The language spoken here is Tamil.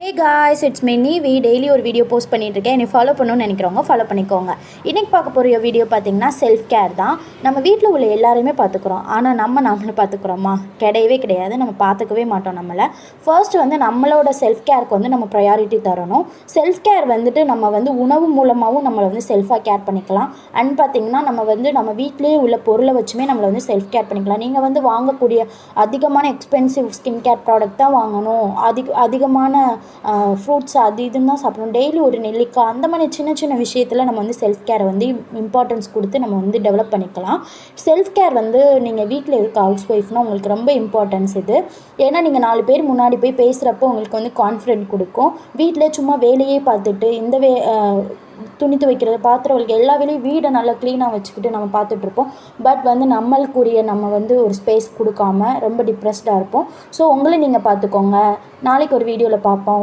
Hey guys, it's me Neevi. Daily ஒரு வீடியோ போஸ்ட் பண்ணிட்டுருக்கேன். என்னை ஃபாலோ பண்ணணும்னு நினைக்கிறவங்க ஃபாலோ பண்ணிக்கோங்க. இன்றைக்கி பார்க்க போகிற வீடியோ பார்த்திங்கன்னா செல்ஃப் கேர் தான். நம்ம வீட்டில் உள்ள எல்லாருமே பார்த்துக்குறோம். ஆனால் நம்மளை பார்த்துக்குறோமா? கிடையவே கிடையாது. நம்ம பார்த்துக்கவே மாட்டோம். ஃபர்ஸ்ட் நம்மளோட செல்ஃப் கேருக்கு நம்ம ப்ரையாரிட்டி தரணும். செல்ஃப் கேர் நம்ம உணவு மூலமாகவும் நம்மளை செல்ஃபாக கேர் பண்ணிக்கலாம். அண்ட் பார்த்திங்கன்னா நம்ம வீட்டிலேயே உள்ள பொருளை வச்சுமே நம்மளை செல்ஃப் கேர் பண்ணிக்கலாம். நீங்கள் வாங்கக்கூடிய அதிகமான எக்ஸ்பென்சிவ் ஸ்கின் கேர் ப்ராடக்ட் தான் வாங்கணும், அதிகமான ஃப்ரூட்ஸ் அது இதுன்னு தான் சாப்பிடணும், டெய்லி ஒரு நெல்லிக்காய், அந்த மாதிரி சின்ன சின்ன விஷயத்தில் நம்ம செல்ஃப் கேரை இம்பார்ட்டன்ஸ் கொடுத்து நம்ம டெவலப் பண்ணிக்கலாம். செல்ஃப் கேர் நீங்கள் வீட்டில் இருக்க ஹவுஸ் ஒய்ஃப்னால் உங்களுக்கு ரொம்ப இம்பார்ட்டன்ஸ் இது. ஏன்னா நீங்கள் 4 பேர் முன்னாடி போய் பேசுகிறப்போ உங்களுக்கு கான்ஃபிடென்ட் கொடுக்கும். வீட்டில் சும்மா வேலையே பார்த்துட்டு துணி துவைக்கிறது, பாத்திரம் வலிக்க, எல்லா வேலையும் வீடை நல்லா க்ளீனாக வச்சுக்கிட்டு நம்ம பார்த்துட்ருப்போம். பட் நம்மளுக்குரிய நம்ம ஒரு ஸ்பேஸ் கொடுக்காம ரொம்ப டிப்ரெஸ்டாக இருப்போம். ஸோ உங்களை நீங்கள் பார்த்துக்கோங்க. நாளைக்கு ஒரு வீடியோவில் பார்ப்போம்.